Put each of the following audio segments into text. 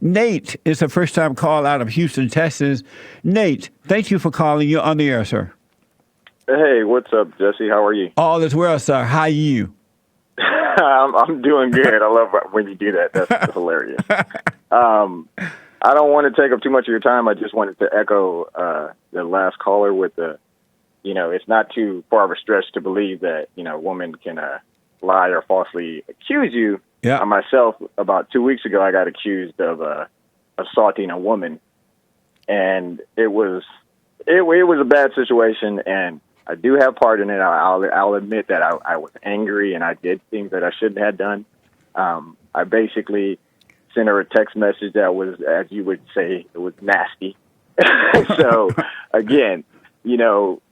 Nate is a first-time call out of Houston, Texas. Nate, thank you for calling. You're on the air, sir. Hey, what's up, Jesse? How are you? All is well, sir. How are you? I'm doing good. I love when you do that. That's hilarious. I don't want to take up too much of your time. I just wanted to echo the last caller with it's not too far of a stretch to believe that, a woman can lie or falsely accuse you. Yeah. Myself, about 2 weeks ago, I got accused of assaulting a woman, and it was a bad situation, and I do have part in it. I'll admit that I was angry and I did things that I shouldn't have done. I basically sent her a text message that was, as you would say, it was nasty. So again,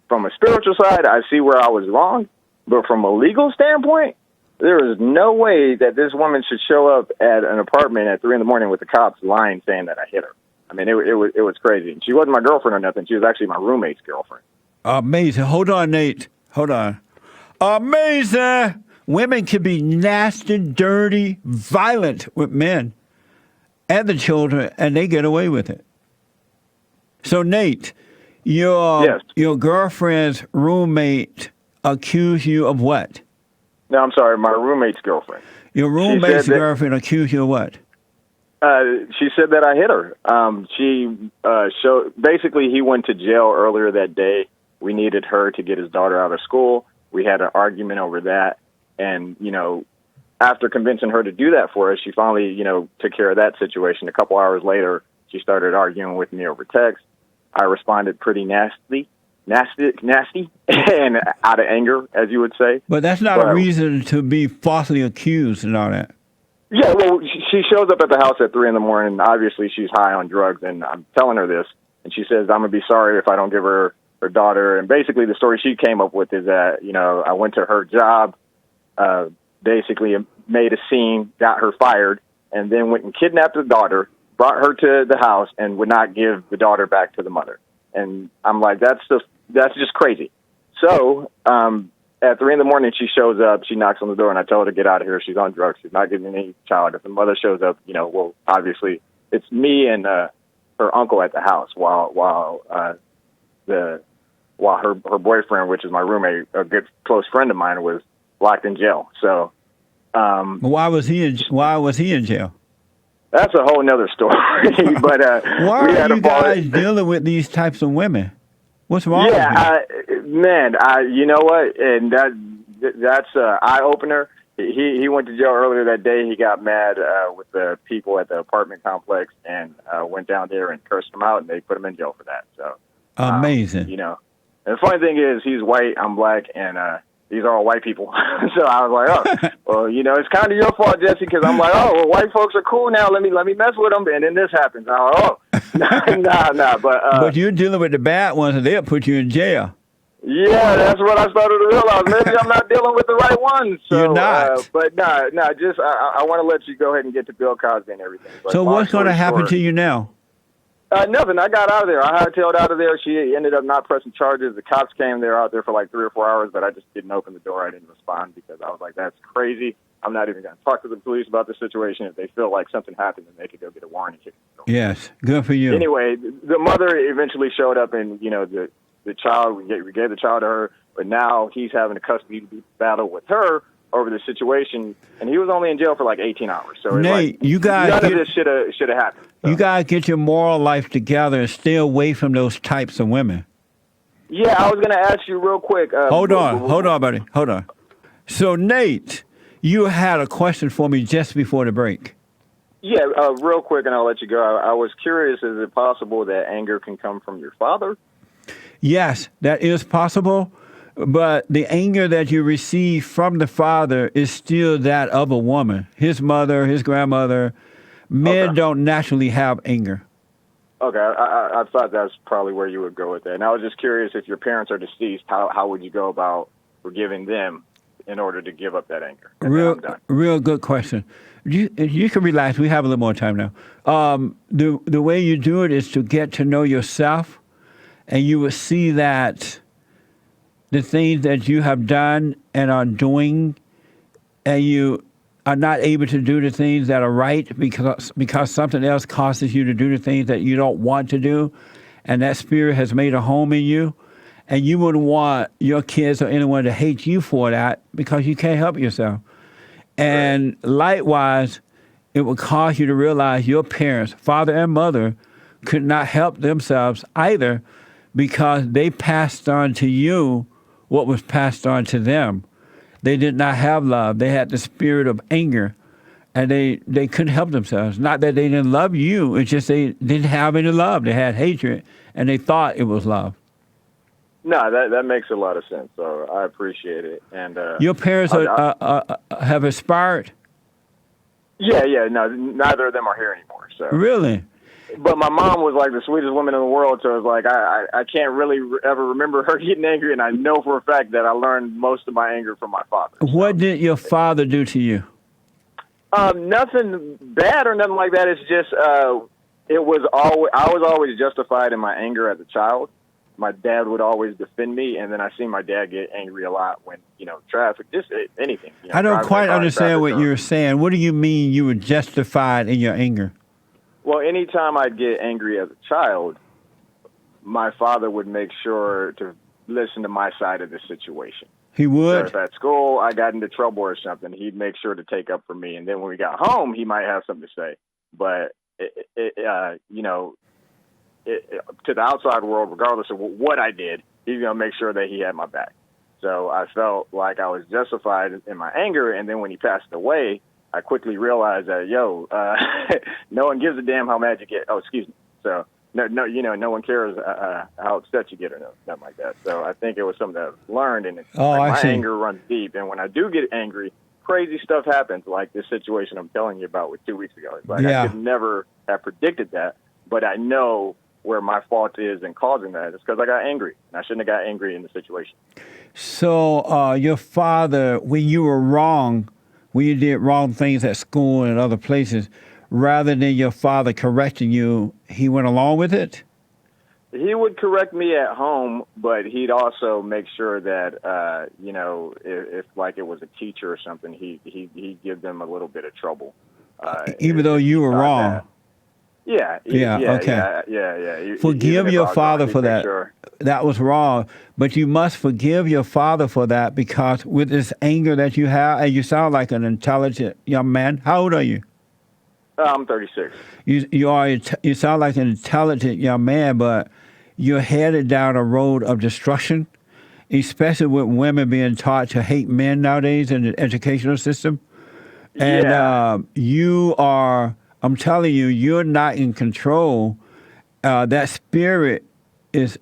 from a spiritual side, I see where I was wrong, but from a legal standpoint, there is no way that this woman should show up at an apartment at 3 a.m. with the cops lying, saying that I hit her. I mean, it was crazy. And she wasn't my girlfriend or nothing. She was actually my roommate's girlfriend. Amazing. Hold on, Nate. Hold on. Amazing. Women can be nasty, dirty, violent with men and the children, and they get away with it. So, Nate, your girlfriend's roommate accused you of what? No, I'm sorry, my roommate's girlfriend. Your roommate's girlfriend accused you of what? She said that I hit her. Basically, he went to jail earlier that day. We needed her to get his daughter out of school. We had an argument over that. And, after convincing her to do that for us, she finally, took care of that situation. A couple hours later, she started arguing with me over text. I responded pretty nasty, and out of anger, as you would say. But that's not a reason to be falsely accused and all that. Yeah, well, she shows up at the house at 3 a.m. Obviously, she's high on drugs, and I'm telling her this, and she says, I'm going to be sorry if I don't give her daughter. And basically, the story she came up with is that, I went to her job, basically made a scene, got her fired, and then went and kidnapped the daughter, brought her to the house, and would not give the daughter back to the mother. And I'm like, that's just crazy. So at 3 a.m, she shows up, she knocks on the door, and I tell her to get out of here. She's on drugs. She's not giving any child. If the mother shows up, obviously it's me and her uncle at the house while her boyfriend, which is my roommate, a good close friend of mine, was locked in jail. So why was he in jail? That's a whole nother story. But why are you guys dealing with these types of women? What's wrong? Yeah, you know what? And that's an eye opener. He went to jail earlier that day. He got mad with the people at the apartment complex and went down there and cursed them out, and they put him in jail for that. So amazing. And the funny thing is, he's white, I'm black, and these are all white people. So I was like, well, it's kind of your fault, Jesse, because I'm like, white folks are cool now. Let me mess with them, and then this happens. I'm like, nah. But you're dealing with the bad ones, and they'll put you in jail. Yeah, that's what I started to realize. Maybe I'm not dealing with the right ones. So, you're not. But just I want to let you go ahead and get to Bill Cosby and everything. But so what's going to happen to you now? Nothing. I got out of there. I hightailed out of there. She ended up not pressing charges. The cops came. They were out there for like 3 or 4 hours, but I just didn't open the door. I didn't respond because I was like, that's crazy. I'm not even going to talk to the police about the situation. If they feel like something happened, then they could go get a warrant and kick the door. Yes, good for you. Anyway, the mother eventually showed up, and the child, we gave the child to her, but now he's having a custody battle with her over the situation, and he was only in jail for like 18 hours. So Nate, none of this should have happened. So. You got to get your moral life together and stay away from those types of women. Yeah, I was going to ask you real quick. Hold on, buddy. Hold on. So, Nate, you had a question for me just before the break. Yeah, real quick, and I'll let you go. I was curious, is it possible that anger can come from your father? Yes, that is possible. But the anger that you receive from the father is still that of a woman. His mother, his grandmother. Men don't naturally have anger. Okay, I thought that's probably where you would go with that. And I was just curious, if your parents are deceased, how would you go about forgiving them in order to give up that anger? Real good question. You can relax. We have a little more time now. The way you do it is to get to know yourself, and you will see that the things that you have done and are doing, and you are not able to do the things that are right because something else causes you to do the things that you don't want to do, and that spirit has made a home in you, and you wouldn't want your kids or anyone to hate you for that because you can't help yourself. And likewise, it will cause you to realize your parents, father and mother, could not help themselves either because they passed on to you what was passed on to them. They did not have love. They had the spirit of anger, and they couldn't help themselves. Not that they didn't love you, it's just they didn't have any love. They had hatred, and they thought it was love. No, that makes a lot of sense. So I appreciate it. And Your parents have expired? Yeah. No, neither of them are here anymore. So Really? But my mom was like the sweetest woman in the world, so it's like I can't really ever remember her getting angry, and I know for a fact that I learned most of my anger from my father. What did your father do to you? Nothing bad or nothing like that. It's just it was always I was always justified in my anger as a child. My dad would always defend me, and then I see my dad get angry a lot when traffic, just anything. I don't quite understand what you're saying. What do you mean you were justified in your anger? Well, anytime I'd get angry as a child, my father would make sure to listen to my side of the situation. He would? So if at school I got into trouble or something, he'd make sure to take up for me. And then when we got home, he might have something to say. But, to the outside world, regardless of what I did, he's going to make sure that he had my back. So I felt like I was justified in my anger. And then when he passed away, I quickly realized that, no one gives a damn how mad you get. Oh, excuse me. So, no one cares how upset you get or nothing like that. So I think it was something that I've learned, and my anger runs deep. And when I do get angry, crazy stuff happens, like this situation I'm telling you about with 2 weeks ago. It's like I could never have predicted that, but I know where my fault is in causing that. It's because I got angry, and I shouldn't have got angry in the situation. So your father, when you were wrong, when you did wrong things at school and other places, rather than your father correcting you, he went along with it? He would correct me at home, but he'd also make sure that, if like it was a teacher or something, he'd give them a little bit of trouble. Even though you were wrong? Yeah. Forgive your father for that. Sure. That was wrong. But you must forgive your father for that, because with this anger that you have, and you sound like an intelligent young man. How old are you? I'm 36. You sound like an intelligent young man, but you're headed down a road of destruction, especially with women being taught to hate men nowadays in the educational system. And I'm telling you, you're not in control. That spirit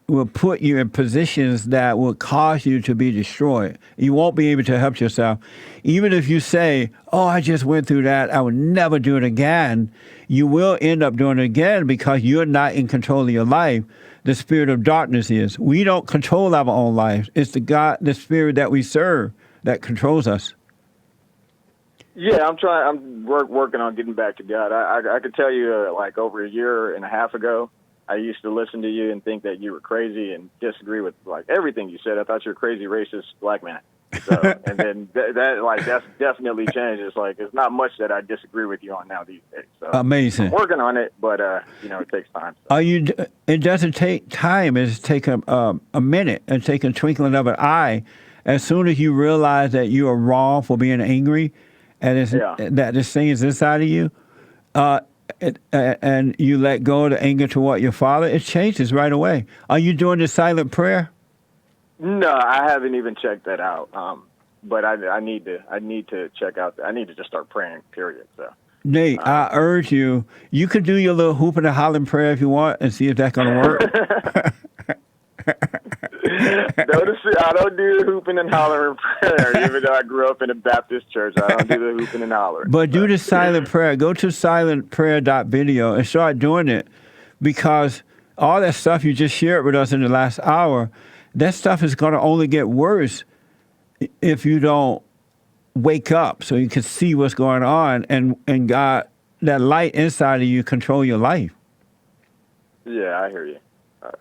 will put you in positions that will cause you to be destroyed. You won't be able to help yourself. Even if you say, oh, I just went through that, I would never do it again, you will end up doing it again because you're not in control of your life. The spirit of darkness is. We don't control our own lives. It's the spirit that we serve that controls us. Yeah, I'm working on getting back to God. I could tell you, like over a year and a half ago, I used to listen to you and think that you were crazy and disagree with like everything you said. I thought you were a crazy, racist black man. So, and then that's definitely changed. It's like it's not much that I disagree with you on now these days. So amazing. I'm working on it, but it takes time. So. It doesn't take time. It's take a minute and take a twinkling of an eye. As soon as you realize that you are wrong for being angry, and that this thing is inside of you, and you let go of the anger toward your father, it changes right away. Are you doing the silent prayer? No, I haven't even checked that out. But I need to check out. I need to just start praying. Period. So, Nate, I urge you. You could do your little hooping and hollering prayer if you want, and see if that's going to work. I don't do the hooping and hollering prayer, even though I grew up in a Baptist church. I don't do the hooping and hollering. But do the silent prayer. Go to silentprayer.video and start doing it, because all that stuff you just shared with us in the last hour, that stuff is going to only get worse if you don't wake up so you can see what's going on, and God, that light inside of you, control your life. Yeah, I hear you.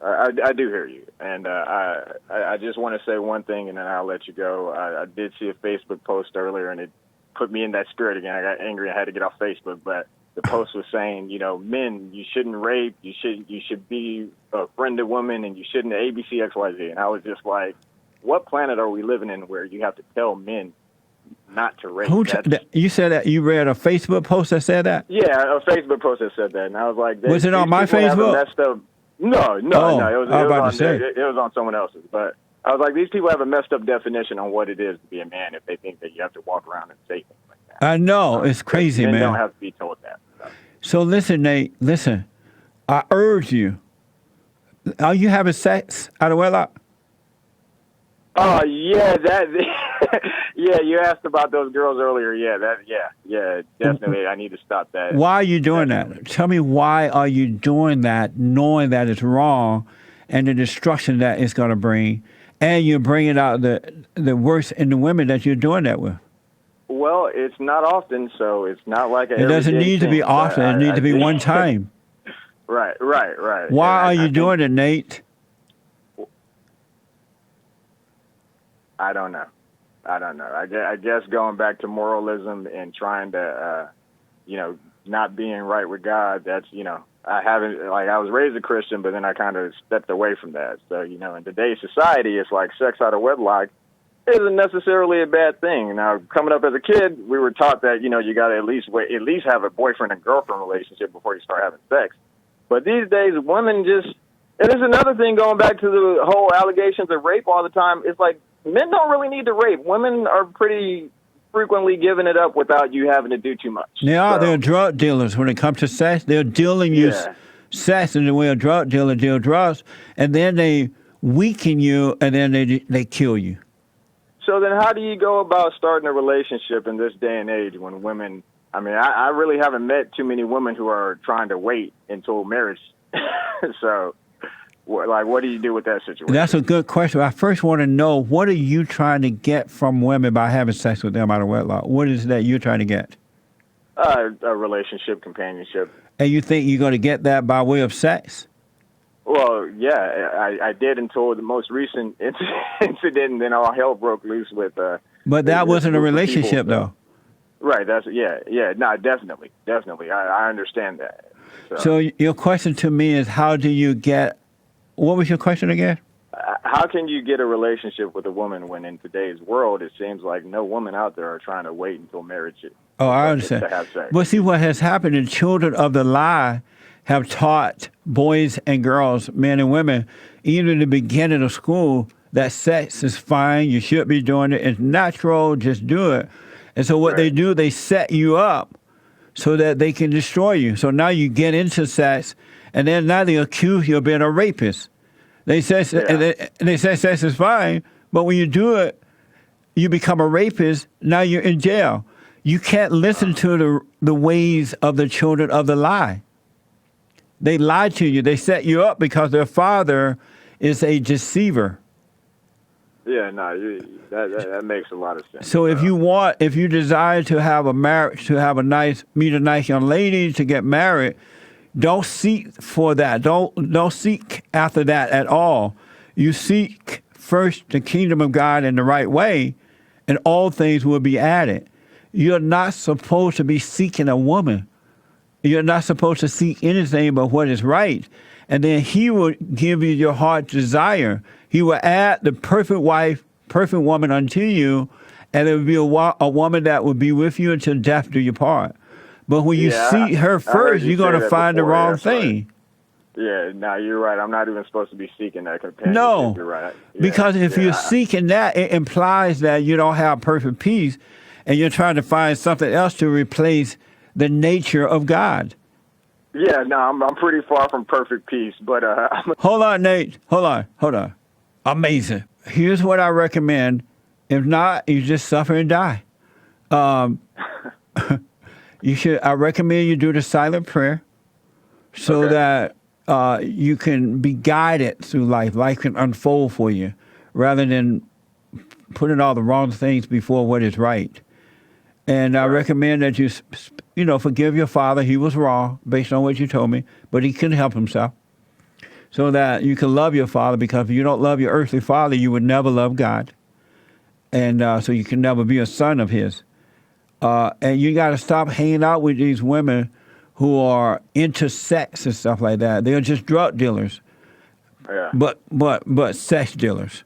I do hear you, and I just want to say one thing, and then I'll let you go. I did see a Facebook post earlier, and put me in that spirit again. I got angry. I had to get off Facebook, but the post was saying, men, you shouldn't rape. You should be a friend to women, and you shouldn't ABC XYZ. And I was just like, what planet are we living in where you have to tell men not to rape? You said that you read a Facebook post that said that? Yeah, a Facebook post that said that, and I was like, was it on my Facebook? No. It It was on someone else's. But I was like, these people have a messed up definition on what it is to be a man if they think that you have to walk around and say things like that. I know. It's crazy, man. Men don't have to be told that. So listen, Nate, I urge you. Are you having sex out of wedlock? Oh, yeah, yeah, you asked about those girls earlier. Yeah, definitely. I need to stop that. Why are you doing that? Tell me, why are you doing that, knowing that it's wrong and the destruction that it's going to bring, and you're bringing out the worst in the women that you're doing that with? Well, it's not often, so it's not like it doesn't need to be often. It needs to be one time. Right. Why are you doing it, Nate? I don't know. I guess going back to moralism and trying to, not being right with God, that's, I haven't, I was raised a Christian, but then I kind of stepped away from that. So, in today's society, it's like sex out of wedlock isn't necessarily a bad thing. Now, coming up as a kid, we were taught that, you got to at least have a boyfriend and girlfriend relationship before you start having sex. But these days, women just, and there's another thing going back to the whole allegations of rape all the time. It's like, men don't really need to rape. Women are pretty frequently giving it up without you having to do too much. They're drug dealers when it comes to sex. They're dealing you sex in the way a drug dealer deals drugs, and then they weaken you, and then they kill you. So then how do you go about starting a relationship in this day and age when women, I really haven't met too many women who are trying to wait until marriage. So, what do you do with that situation? That's a good question. I first want to know, what are you trying to get from women by having sex with them out of wedlock? What is that you're trying to get? A relationship, companionship. And you think you're going to get that by way of sex? Well, yeah, I did until the most recent incident, and then all hell broke loose with. But that wasn't a relationship, though. Right. No, definitely. I understand that. So your question to me is, how do you get? What was your question again? How can you get a relationship with a woman when in today's world it seems like no women out there are trying to wait until marriage? Oh, I understand. To have sex. But see, what has happened, the children of the lie have taught boys and girls, men and women, even in the beginning of school, that sex is fine. You should be doing it. It's natural. Just do it. And so what they do, they set you up so that they can destroy you. So now you get into sex, and then now they accuse you of being a rapist. They say sex is fine, but when you do it, you become a rapist. Now you're in jail. You can't listen to the ways of the children of the lie. They lie to you. They set you up because their father is a deceiver. Yeah, no, that makes a lot of sense. So if you desire to have a marriage, to have meet a nice young lady, to get married, don't seek for that. Don't seek after that at all. You seek first the kingdom of God in the right way, and all things will be added. You're not supposed to be seeking a woman. You're not supposed to seek anything but what is right. And then he will give you your heart's desire. He will add the perfect wife, perfect woman unto you, and it will be a woman that will be with you until death do you part. But when you seek her first, you're going to find the wrong thing. Right. Yeah, no, you're right. I'm not even supposed to be seeking that companionship. No, you're right. Because if you're seeking that, it implies that you don't have perfect peace, and you're trying to find something else to replace the nature of God. Yeah, no, I'm pretty far from perfect peace, but Hold on, Nate. Hold on. Amazing. Here's what I recommend. If not, you just suffer and die. I recommend you do the silent prayer so that you can be guided through life. Life can unfold for you rather than putting all the wrong things before what is right. And I recommend that you, forgive your father. He was wrong based on what you told me, but he couldn't help himself. So that you can love your father, because if you don't love your earthly father, you would never love God. And so you can never be a son of his. And you got to stop hanging out with these women who are into sex and stuff like that. They're just drug dealers, Yeah. but sex dealers.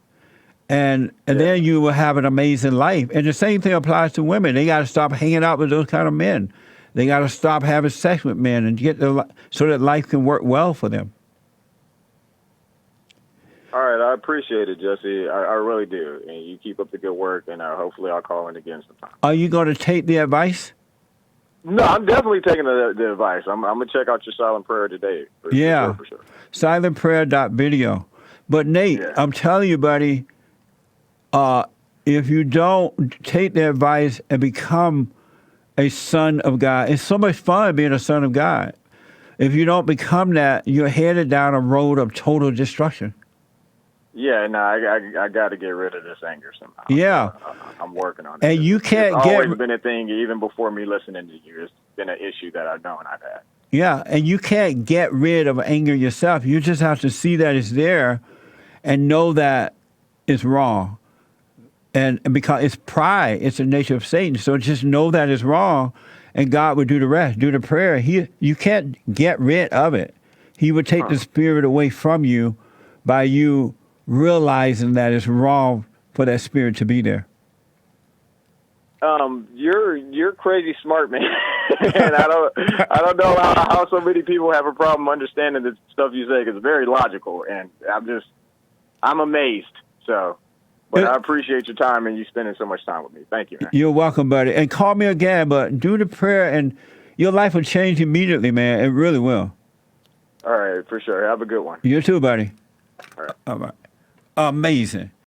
And then you will have an amazing life. And the same thing applies to women. They got to stop hanging out with those kind of men. They got to stop having sex with men and so that life can work well for them. All right, I appreciate it, Jesse. I really do. And you keep up the good work, and hopefully I'll call in again sometime. Are you going to take the advice? No, I'm definitely taking the advice. I'm going to check out your silent prayer today. For sure. Silentprayer.video. But Nate, I'm telling you, buddy, if you don't take the advice and become a son of God, it's so much fun being a son of God. If you don't become that, you're headed down a road of total destruction. Yeah, no, I got to get rid of this anger somehow. Yeah. I'm working on it. And you can't it's get... always been a thing, even before me listening to you. It's been an issue that I've known I've had. Yeah, and you can't get rid of anger yourself. You just have to see that it's there and know that it's wrong. And because it's pride, it's the nature of Satan. So just know that it's wrong, and God will do the rest, do the prayer. You can't get rid of it. He would take the spirit away from you by you realizing that it's wrong for that spirit to be there. You're crazy smart, man. And I don't know how so many people have a problem understanding the stuff you say, because it's very logical, and I'm amazed. So, but I appreciate your time and you spending so much time with me. Thank you, man. You're welcome, buddy. And call me again, but do the prayer and your life will change immediately, man. It really will. All right, for sure. Have a good one. You too, buddy. All right. All right. Amazing.